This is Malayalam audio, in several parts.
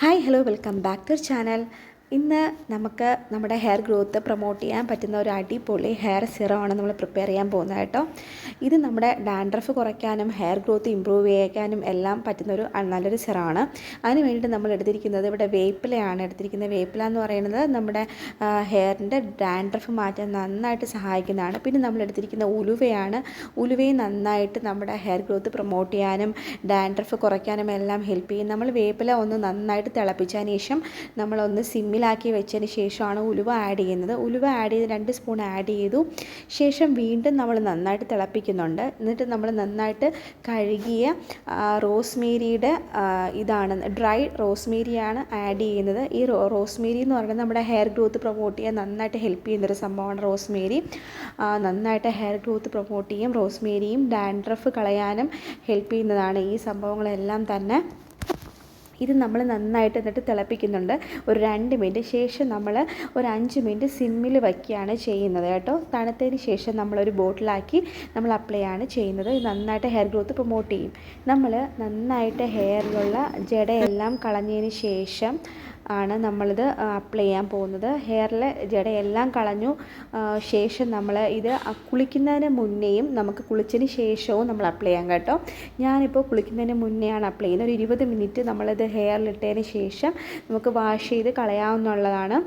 Hi hello welcome back to channel. ഇന്ന് നമുക്ക് നമ്മുടെ ഹെയർ ഗ്രോത്ത് പ്രൊമോട്ട് ചെയ്യാൻ പറ്റുന്ന ഒരു അടിപൊളി ഹെയർ സിറമാണ് നമ്മൾ പ്രിപ്പയർ ചെയ്യാൻ പോകുന്നത് കേട്ടോ. ഇത് നമ്മുടെ ഡാൻഡ്രഫ് കുറയ്ക്കാനും ഹെയർ ഗ്രോത്ത് ഇമ്പ്രൂവ് ചെയ്യാനും എല്ലാം പറ്റുന്നൊരു നല്ലൊരു സിറമാണ്. അതിന് വേണ്ടിയിട്ട് നമ്മൾ എടുത്തിരിക്കുന്നത് ഇവിടെ വേപ്പിലയാണ് എടുത്തിരിക്കുന്നത്. വേപ്പില എന്ന് പറയുന്നത് നമ്മുടെ ഹെയറിൻ്റെ ഡാൻഡ്രഫ് മാറ്റാൻ നന്നായിട്ട് സഹായിക്കുന്നതാണ്. പിന്നെ നമ്മൾ എടുത്തിരിക്കുന്ന ഉലുവയാണ്. ഉലുവയും നന്നായിട്ട് നമ്മുടെ ഹെയർ ഗ്രോത്ത് പ്രൊമോട്ട് ചെയ്യാനും ഡാൻഡ്രഫ് കുറയ്ക്കാനും എല്ലാം ഹെൽപ്പ് ചെയ്യും. നമ്മൾ വേപ്പില ഒന്ന് നന്നായിട്ട് തിളപ്പിച്ചതിന് ശേഷം നമ്മളൊന്ന് സിമ്മിലാക്കി വെച്ചതിന് ശേഷമാണ് ഉലുവ ആഡ് ചെയ്യുന്നത്. ഉലുവ ആഡ് ചെയ്ത് 2 സ്പൂൺ ആഡ് ചെയ്തു ശേഷം വീണ്ടും നമ്മൾ നന്നായിട്ട് തിളപ്പിക്കുന്നുണ്ട്. എന്നിട്ട് നമ്മൾ നന്നായിട്ട് കഴുകിയ റോസ്മേരിയുടെ ഇതാണ് ഡ്രൈ റോസ്മേരിയാണ് ആഡ് ചെയ്യുന്നത്. ഈ റോസ്മേരി എന്ന് പറയുന്നത് നമ്മുടെ ഹെയർ ഗ്രോത്ത് പ്രൊമോട്ട് ചെയ്യാൻ നന്നായിട്ട് ഹെൽപ്പ് ചെയ്യുന്നൊരു സംഭവമാണ് റോസ്മേരി. നന്നായിട്ട് ഹെയർ ഗ്രോത്ത് പ്രൊമോട്ട് ചെയ്യും. റോസ്മേരിയും ഡാൻഡ്രഫ് കളയാനും ഹെൽപ്പ് ചെയ്യുന്നതാണ് ഈ സംഭവങ്ങളെല്ലാം തന്നെ. ഇത് നമ്മൾ നന്നായിട്ട് എന്നിട്ട് തിളപ്പിക്കുന്നുണ്ട് ഒരു 2 മിനിറ്റ്. ശേഷം നമ്മൾ ഒരു 5 മിനിറ്റ് സിമ്മിൽ വയ്ക്കുകയാണ് ചെയ്യുന്നത് കേട്ടോ. തണുത്തതിന് ശേഷം നമ്മളൊരു ബോട്ടിലാക്കി നമ്മൾ അപ്ലൈ ആണ് ചെയ്യുന്നത്. ഇത് നന്നായിട്ട് ഹെയർ ഗ്രോത്ത് പ്രൊമോട്ട് ചെയ്യും. നമ്മൾ നന്നായിട്ട് ഹെയറിലുള്ള ജടയെല്ലാം കളഞ്ഞതിന് ശേഷം ആണ് നമ്മളിത് അപ്ലൈ ചെയ്യാൻ പോകുന്നത്. ഹെയറിലെ ജടയെല്ലാം കളഞ്ഞു ശേഷം നമ്മൾ ഇത് കുളിക്കുന്നതിന് മുന്നേയും നമുക്ക് കുളിച്ചതിന് ശേഷവും നമ്മൾ അപ്ലൈ ചെയ്യാം കേട്ടോ. ഞാനിപ്പോൾ കുളിക്കുന്നതിന് മുന്നെയാണ് അപ്ലൈ ചെയ്യുന്നത്. ഒരു 20 മിനിറ്റ് നമ്മളിത് ഹെയറിലിട്ടതിന് ശേഷം നമുക്ക് വാഷ് ചെയ്ത് കളയാവുന്നതാണ്.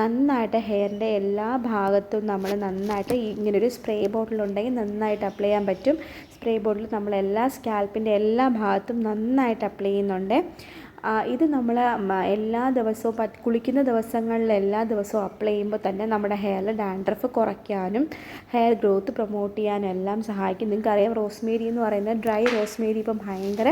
നന്നായിട്ട് ഹെയറിൻ്റെ എല്ലാ ഭാഗത്തും നമ്മൾ നന്നായിട്ട് ഇങ്ങനൊരു സ്പ്രേ ബോട്ടിലുണ്ടെങ്കിൽ നന്നായിട്ട് അപ്ലൈ ചെയ്യാൻ പറ്റും. സ്പ്രേ ബോട്ടിൽ നമ്മളെല്ലാ സ്കാൽപ്പിൻ്റെ എല്ലാ ഭാഗത്തും നന്നായിട്ട് അപ്ലൈ ചെയ്യുന്നുണ്ട്. ഇത് നമ്മൾ എല്ലാ ദിവസവും കുളിക്കുന്ന ദിവസങ്ങളിൽ എല്ലാ ദിവസവും അപ്ലൈ ചെയ്യുമ്പോൾ തന്നെ നമ്മുടെ ഹെയറിൽ ഡാൻഡ്രഫ് കുറയ്ക്കാനും ഹെയർ ഗ്രോത്ത് പ്രൊമോട്ട് ചെയ്യാനും എല്ലാം സഹായിക്കും. നിങ്ങൾക്കറിയാം റോസ്മേരി എന്ന് പറയുന്നത് ഡ്രൈ റോസ്മേരി ഇപ്പം ഭയങ്കര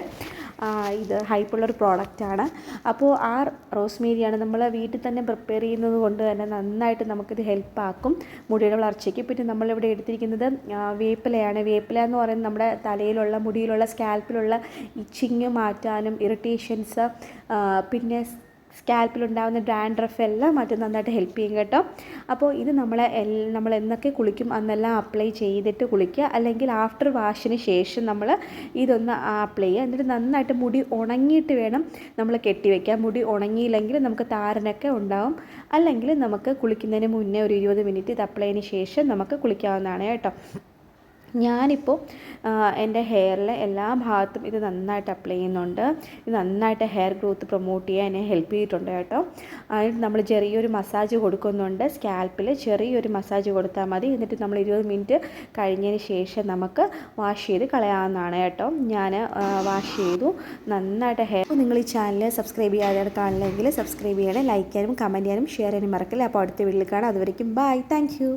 ഇത് ഹൈപ്പുള്ളൊരു പ്രോഡക്റ്റാണ്. അപ്പോൾ ആ റോസ്മേരിയാണ് നമ്മൾ വീട്ടിൽ തന്നെ പ്രിപ്പയർ ചെയ്യുന്നത് കൊണ്ട് തന്നെ നന്നായിട്ട് നമുക്കിത് ഹെൽപ്പാക്കും മുടിയുടെ വളർച്ചയ്ക്ക്. പിന്നെ നമ്മളിവിടെ എടുത്തിരിക്കുന്നത് വേപ്പിലയാണ്. വേപ്പില എന്ന് പറയുന്നത് നമ്മുടെ തലയിലുള്ള മുടിയിലുള്ള സ്കാൽപ്പിലുള്ള ഇച്ചിങ് മാറ്റാനും ഇറിറ്റേഷൻസ് പിന്നെ സ്കാൽപ്പിലുണ്ടാകുന്ന ഡാൻഡ്രഫ് എല്ലാം അത് നന്നായിട്ട് ഹെൽപ്പ് ചെയ്യും കേട്ടോ. അപ്പോൾ ഇത് നമ്മൾ എന്നൊക്കെ കുളിക്കും അന്നെല്ലാം അപ്ലൈ ചെയ്തിട്ട് കുളിക്കുക. അല്ലെങ്കിൽ ആഫ്റ്റർ വാഷിന് ശേഷം നമ്മൾ ഇതൊന്ന് അപ്ലൈ ചെയ്യുക. എന്നിട്ട് നന്നായിട്ട് മുടി ഉണങ്ങിയിട്ട് വേണം നമ്മൾ കെട്ടിവെക്കാൻ. മുടി ഉണങ്ങിയില്ലെങ്കിൽ നമുക്ക് താരനൊക്കെ ഉണ്ടാവും. അല്ലെങ്കിൽ നമുക്ക് കുളിക്കുന്നതിന് മുന്നേ ഒരു 20 മിനിറ്റ് ഇത് അപ്ലൈ ചെയ്തതിന് ശേഷം നമുക്ക് കുളിക്കാവുന്നതാണ് കേട്ടോ. ഞാനിപ്പോൾ എൻ്റെ ഹെയറിലെ എല്ലാ ഭാഗത്തും ഇത് നന്നായിട്ട് അപ്ലൈ ചെയ്യുന്നുണ്ട്. ഇത് നന്നായിട്ട് ഹെയർ ഗ്രോത്ത് പ്രൊമോട്ട് ചെയ്യാൻ എന്നെ ഹെൽപ്പ് ചെയ്തിട്ടുണ്ട് കേട്ടോ. അതിന് നമ്മൾ ചെറിയൊരു മസാജ് കൊടുക്കുന്നുണ്ട്. സ്കാൽപ്പിൽ ചെറിയൊരു മസാജ് കൊടുത്താൽ മതി. എന്നിട്ട് നമ്മൾ 20 മിനിറ്റ് കഴിഞ്ഞതിന് ശേഷം നമുക്ക് വാഷ് ചെയ്ത് കളയാവുന്നതാണ് കേട്ടോ. ഞാൻ വാഷ് ചെയ്തു നന്നായിട്ട് ഹെയർ. നിങ്ങൾ ഈ ചാനൽ സബ്സ്ക്രൈബ് ചെയ്യാതെ കാണില്ലെങ്കിൽ സബ്സ്ക്രൈബ് ചെയ്യണം, ലൈക്ക് ചെയ്യാനും കമൻറ്റ് ചെയ്യാനും ഷെയർ ചെയ്യാനും മറക്കില്ല. അപ്പോൾ അടുത്ത വീഡിയോയിൽ കാണാം. അതുവരെയും ബൈ. Thank you.